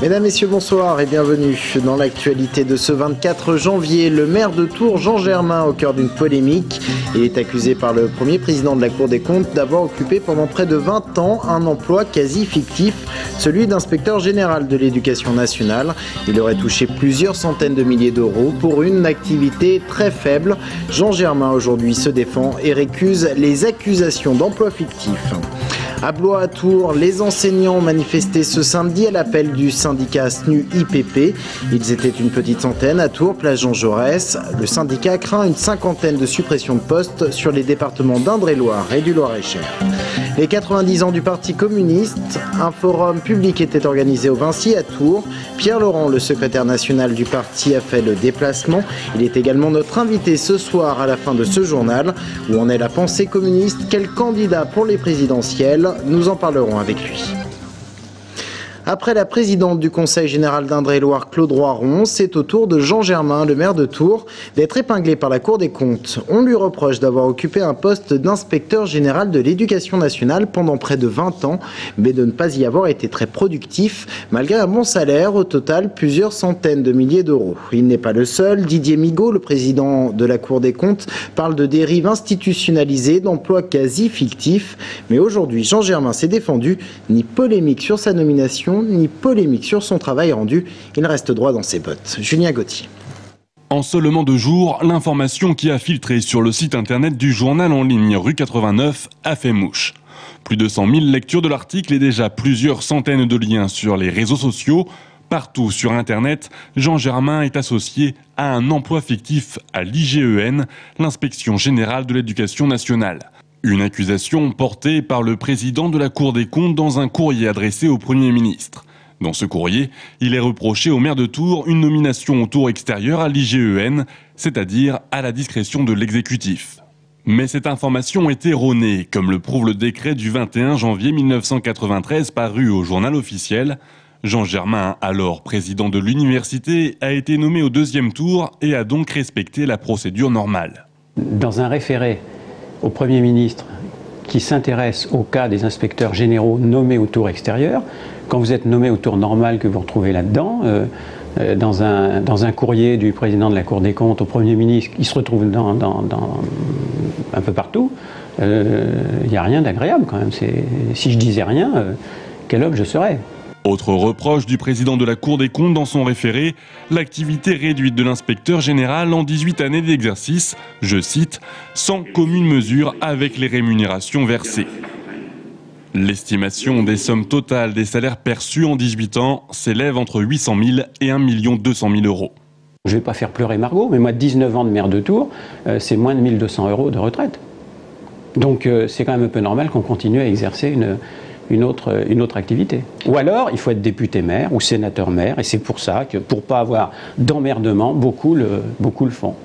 Mesdames, Messieurs, bonsoir et bienvenue dans l'actualité de ce 24 janvier. Le maire de Tours, Jean Germain, au cœur d'une polémique. Il est accusé par le premier président de la Cour des comptes d'avoir occupé pendant près de 20 ans un emploi quasi fictif, celui d'inspecteur général de l'éducation nationale. Il aurait touché plusieurs centaines de milliers d'euros pour une activité très faible. Jean Germain aujourd'hui se défend et récuse les accusations d'emploi fictif. À Blois, à Tours, les enseignants ont manifesté ce samedi à l'appel du syndicat SNU-IPP. Ils étaient une petite centaine à Tours, place Jean Jaurès. Le syndicat craint une cinquantaine de suppressions de postes sur les départements d'Indre-et-Loire et du Loir-et-Cher. Les 90 ans du Parti communiste, un forum public était organisé au Vinci à Tours. Pierre Laurent, le secrétaire national du parti, a fait le déplacement. Il est également notre invité ce soir à la fin de ce journal. Où en est la pensée communiste? Quel candidat pour les présidentielles? Nous en parlerons avec lui. Après la présidente du Conseil général d'Indre-et-Loire, Claude Roiron, c'est au tour de Jean Germain, le maire de Tours, d'être épinglé par la Cour des comptes. On lui reproche d'avoir occupé un poste d'inspecteur général de l'éducation nationale pendant près de 20 ans, mais de ne pas y avoir été très productif, malgré un bon salaire, au total plusieurs centaines de milliers d'euros. Il n'est pas le seul. Didier Migaud, le président de la Cour des comptes, parle de dérives institutionnalisées, d'emplois quasi fictifs. Mais aujourd'hui, Jean Germain s'est défendu, ni polémique sur sa nomination, ni polémique sur son travail rendu. Il reste droit dans ses bottes. Julien Gauthier. En seulement 2 jours, l'information qui a filtré sur le site internet du journal en ligne Rue 89 a fait mouche. Plus de 100 000 lectures de l'article et déjà plusieurs centaines de liens sur les réseaux sociaux. Partout sur internet, Jean Germain est associé à un emploi fictif à l'IGEN, l'Inspection générale de l'éducation nationale. Une accusation portée par le président de la Cour des comptes dans un courrier adressé au Premier ministre. Dans ce courrier, il est reproché au maire de Tours une nomination au tour extérieur à l'IGEN, c'est-à-dire à la discrétion de l'exécutif. Mais cette information est erronée, comme le prouve le décret du 21 janvier 1993 paru au journal officiel. Jean Germain, alors président de l'université, a été nommé au 2e tour et a donc respecté la procédure normale. Dans un référé au Premier ministre qui s'intéresse au cas des inspecteurs généraux nommés au tour extérieur, quand vous êtes nommé au tour normal que vous retrouvez là-dedans, dans un courrier du président de la Cour des comptes au Premier ministre, qui se retrouve un peu partout, il n'y a rien d'agréable quand même. Si je disais rien, quel homme je serais? Autre reproche du président de la Cour des comptes dans son référé, l'activité réduite de l'inspecteur général en 18 années d'exercice, je cite, sans commune mesure avec les rémunérations versées. L'estimation des sommes totales des salaires perçus en 18 ans s'élève entre 800 000 et 1 200 000 euros. Je ne vais pas faire pleurer Margot, mais moi 19 ans de maire de Tours, c'est moins de 1 200 euros de retraite. Donc c'est quand même un peu normal qu'on continue à exercer une autre activité. Ou alors, il faut être député maire ou sénateur maire, et c'est pour ça que, pour ne pas avoir d'emmerdement, beaucoup le font.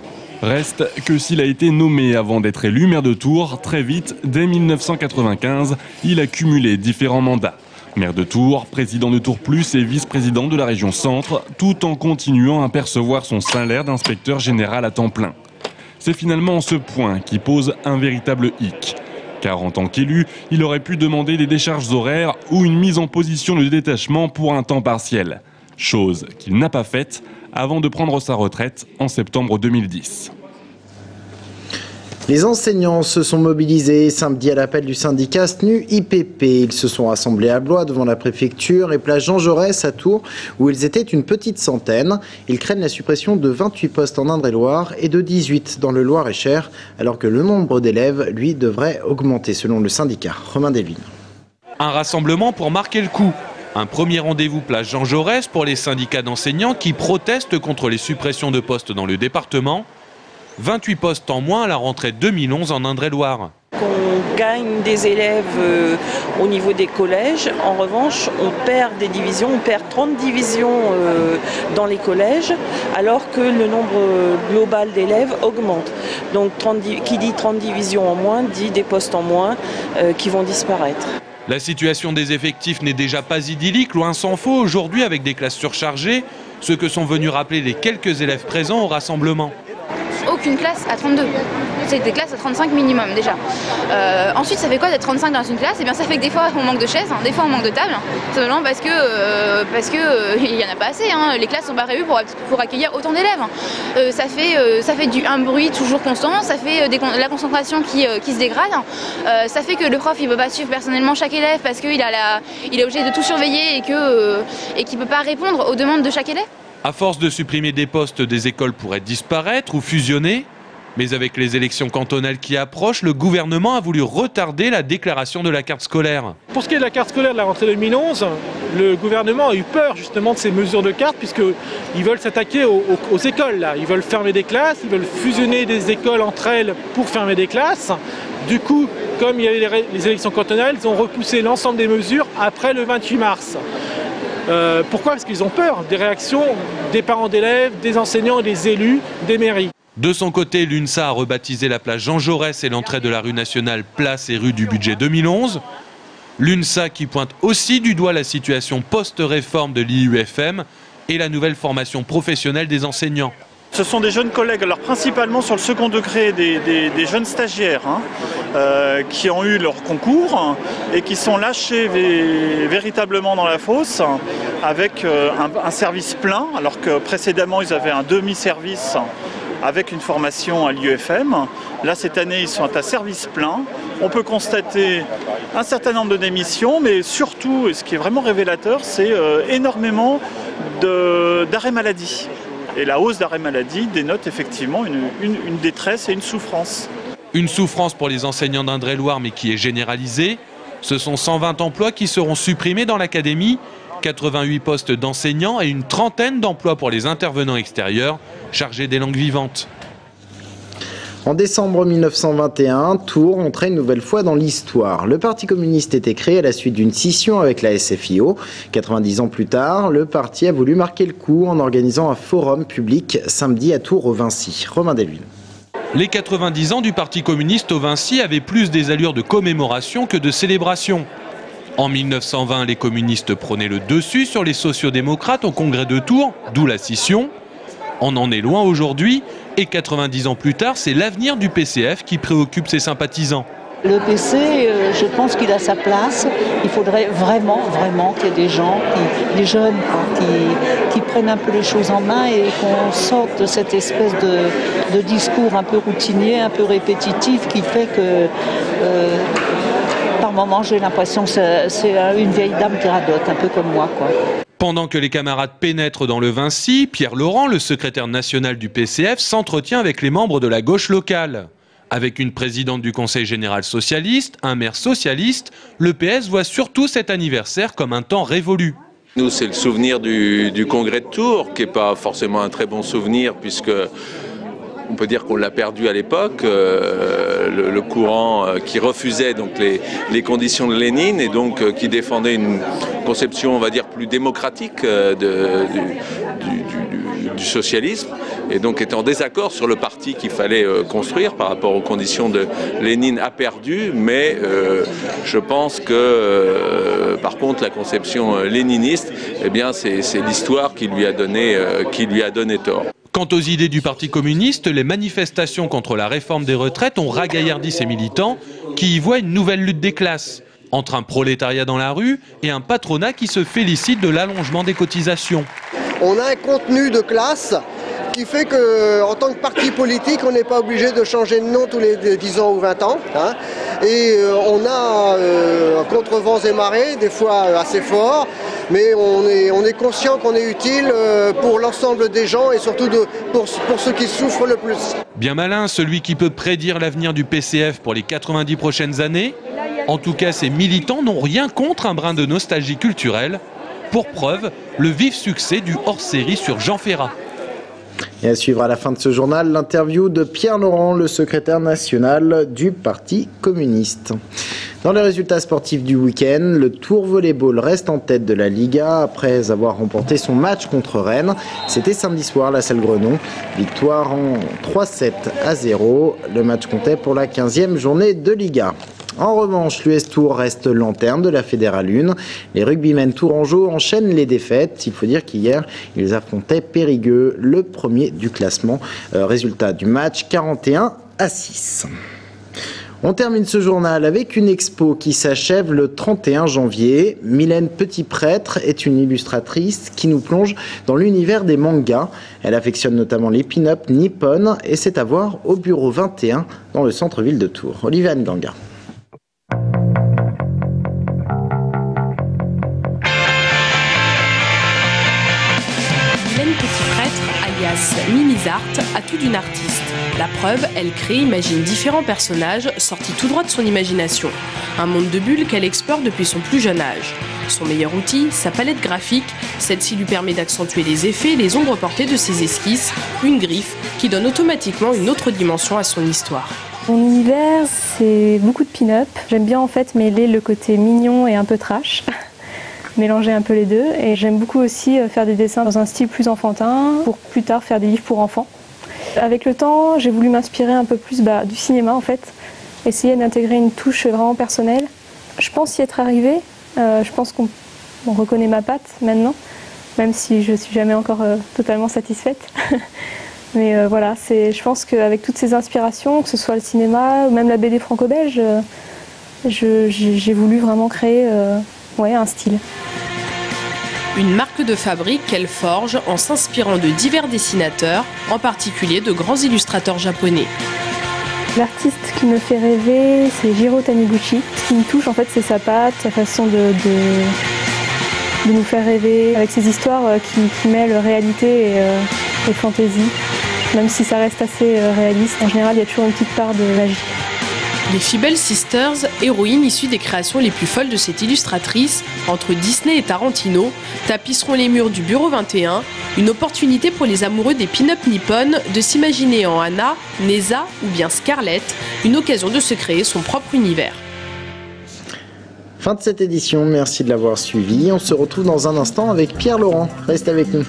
Reste que s'il a été nommé avant d'être élu maire de Tours, très vite, dès 1995, il a cumulé différents mandats. Maire de Tours, président de Tours Plus et vice-président de la région Centre, tout en continuant à percevoir son salaire d'inspecteur général à temps plein. C'est finalement ce point qui pose un véritable hic. Car en tant qu'élu, il aurait pu demander des décharges horaires ou une mise en position de détachement pour un temps partiel. Chose qu'il n'a pas faite avant de prendre sa retraite en septembre 2010. Les enseignants se sont mobilisés samedi à l'appel du syndicat SNU-IPP. Ils se sont rassemblés à Blois devant la préfecture et place Jean Jaurès à Tours où ils étaient une petite centaine. Ils craignent la suppression de 28 postes en Indre-et-Loire et de 18 dans le Loir-et-Cher alors que le nombre d'élèves, lui, devrait augmenter selon le syndicat. Romain Delvin. Un rassemblement pour marquer le coup. Un premier rendez-vous place Jean Jaurès pour les syndicats d'enseignants qui protestent contre les suppressions de postes dans le département. 28 postes en moins à la rentrée 2011 en Indre-et-Loire. On gagne des élèves au niveau des collèges. En revanche, on perd des divisions, on perd 30 divisions dans les collèges, alors que le nombre global d'élèves augmente. Donc qui dit 30 divisions en moins, dit des postes en moins qui vont disparaître. La situation des effectifs n'est déjà pas idyllique, loin s'en faut aujourd'hui avec des classes surchargées, ce que sont venus rappeler les quelques élèves présents au rassemblement. Au aucune classe à 32. C'est des classes à 35 minimum déjà. Ensuite, ça fait quoi d'être 35 dans une classe? Eh bien, ça fait que des fois on manque de chaises, des fois on manque de tables, simplement parce que il y en a pas assez. Les classes sont pas prévues pour accueillir autant d'élèves. Ça fait un bruit toujours constant, ça fait la concentration qui se dégrade. Ça fait que le prof il peut pas suivre personnellement chaque élève parce qu'il est obligé de tout surveiller et qu'il peut pas répondre aux demandes de chaque élève. À force de supprimer des postes, des écoles pourraient disparaître ou fusionner. Mais avec les élections cantonales qui approchent, le gouvernement a voulu retarder la déclaration de la carte scolaire. Pour ce qui est de la carte scolaire de la rentrée 2011, le gouvernement a eu peur justement de ces mesures de carte puisqu'ils veulent s'attaquer aux écoles. Là. Ils veulent fermer des classes, ils veulent fusionner des écoles entre elles pour fermer des classes. Du coup, comme il y avait les élections cantonales, ils ont repoussé l'ensemble des mesures après le 28 mars. Pourquoi? Parce qu'ils ont peur des réactions des parents d'élèves, des enseignants et des élus, des mairies. De son côté, l'UNSA a rebaptisé la place Jean Jaurès et l'entrée de la rue Nationale place et rue du budget 2011. L'UNSA qui pointe aussi du doigt la situation post-réforme de l'IUFM et la nouvelle formation professionnelle des enseignants. Ce sont des jeunes collègues, alors principalement sur le second degré, des jeunes stagiaires qui ont eu leur concours et qui sont lâchés véritablement dans la fosse avec un service plein, alors que précédemment ils avaient un demi-service avec une formation à l'IUFM. Là, cette année, ils sont à service plein. On peut constater un certain nombre de démissions, mais surtout, et ce qui est vraiment révélateur, c'est énormément d'arrêts maladie. Et la hausse d'arrêts maladie dénote effectivement une détresse et une souffrance. Une souffrance pour les enseignants d'Indre-et-Loire, mais qui est généralisée. Ce sont 120 emplois qui seront supprimés dans l'académie, 88 postes d'enseignants et une trentaine d'emplois pour les intervenants extérieurs chargés des langues vivantes. En décembre 1921, Tours entrait une nouvelle fois dans l'histoire. Le Parti communiste était créé à la suite d'une scission avec la SFIO. 90 ans plus tard, le parti a voulu marquer le coup en organisant un forum public samedi à Tours au Vinci. Romain Delville. Les 90 ans du Parti communiste au Vinci avaient plus des allures de commémoration que de célébration. En 1920, les communistes prenaient le dessus sur les sociodémocrates au congrès de Tours, d'où la scission. On en est loin aujourd'hui, et 90 ans plus tard, c'est l'avenir du PCF qui préoccupe ses sympathisants. Le PC, je pense qu'il a sa place. Il faudrait vraiment qu'il y ait des gens, des jeunes, qui prennent un peu les choses en main et qu'on sorte de cette espèce de discours un peu routinier, un peu répétitif, qui fait que par moments j'ai l'impression que c'est une vieille dame qui radote, un peu comme moi, quoi. Pendant que les camarades pénètrent dans le Vinci, Pierre Laurent, le secrétaire national du PCF, s'entretient avec les membres de la gauche locale. Avec une présidente du Conseil général socialiste, un maire socialiste, le PS voit surtout cet anniversaire comme un temps révolu. Nous, c'est le souvenir du congrès de Tours, qui n'est pas forcément un très bon souvenir, puisque on peut dire qu'on l'a perdu à l'époque, le courant qui refusait donc les conditions de Lénine et donc qui défendait une conception, on va dire, plus démocratique du socialisme, et donc était en désaccord sur le parti qu'il fallait construire par rapport aux conditions de Lénine, a perdu, mais je pense que par contre la conception léniniste, eh bien c'est l'histoire qui lui a donné tort. Quant aux idées du Parti communiste, les manifestations contre la réforme des retraites ont ragaillardi ses militants qui y voient une nouvelle lutte des classes, entre un prolétariat dans la rue et un patronat qui se félicite de l'allongement des cotisations. On a un contenu de classe qui fait qu'en tant que parti politique, on n'est pas obligé de changer de nom tous les 10 ans ou 20 ans. Et on a contre vents et marées, des fois assez fort, mais on est conscient qu'on est utile pour l'ensemble des gens et surtout pour ceux qui souffrent le plus. Bien malin, celui qui peut prédire l'avenir du PCF pour les 90 prochaines années. En tout cas, ces militants n'ont rien contre un brin de nostalgie culturelle. Pour preuve, le vif succès du hors-série sur Jean Ferrat. Et à suivre à la fin de ce journal, l'interview de Pierre Laurent, le secrétaire national du Parti communiste. Dans les résultats sportifs du week-end, le Tours Volleyball reste en tête de la Liga après avoir remporté son match contre Rennes. C'était samedi soir à la salle Grenon. Victoire en 3-7-0. Le match comptait pour la 15e journée de Liga. En revanche, l'US Tours reste lanterne de la Fédérale 1. Les rugbymen tourangeaux enchaînent les défaites. Il faut dire qu'hier, ils affrontaient Périgueux, le premier du classement. Résultat du match, 41-6. On termine ce journal avec une expo qui s'achève le 31 janvier. Mylène Petit-Prêtre est une illustratrice qui nous plonge dans l'univers des mangas. Elle affectionne notamment les pin-up nippon et c'est à voir au bureau 21 dans le centre-ville de Tours. Olivier Nganga. Mylène Petit-Prêtre, alias Mimizart, a tout d'une artiste. La preuve, elle crée, imagine différents personnages sortis tout droit de son imagination. Un monde de bulles qu'elle explore depuis son plus jeune âge. Son meilleur outil, sa palette graphique, celle-ci lui permet d'accentuer les effets et les ombres portées de ses esquisses, une griffe qui donne automatiquement une autre dimension à son histoire. Mon univers, c'est beaucoup de pin-up. J'aime bien en fait mêler le côté mignon et un peu trash. Mélanger un peu les deux. Et j'aime beaucoup aussi faire des dessins dans un style plus enfantin, pour plus tard faire des livres pour enfants. Avec le temps, j'ai voulu m'inspirer un peu plus du cinéma en fait, essayer d'intégrer une touche vraiment personnelle. Je pense y être arrivée, je pense qu'on reconnaît ma patte maintenant, même si je ne suis jamais encore totalement satisfaite. Mais voilà, je pense qu'avec toutes ces inspirations, que ce soit le cinéma ou même la BD franco-belge, j'ai voulu vraiment créer un style. Une marque de fabrique qu'elle forge en s'inspirant de divers dessinateurs, en particulier de grands illustrateurs japonais. L'artiste qui me fait rêver, c'est Jiro Taniguchi. Ce qui me touche, en fait, c'est sa patte, sa façon de nous faire rêver, avec ses histoires qui mêlent réalité et fantaisie. Même si ça reste assez réaliste, en général, il y a toujours une petite part de magie. Les Feeble Sisters, héroïnes issues des créations les plus folles de cette illustratrice, entre Disney et Tarantino, tapisseront les murs du bureau 21, une opportunité pour les amoureux des pin-up nippon de s'imaginer en Anna, Neza ou bien Scarlett, une occasion de se créer son propre univers. Fin de cette édition, merci de l'avoir suivi. On se retrouve dans un instant avec Pierre Laurent. Reste avec nous.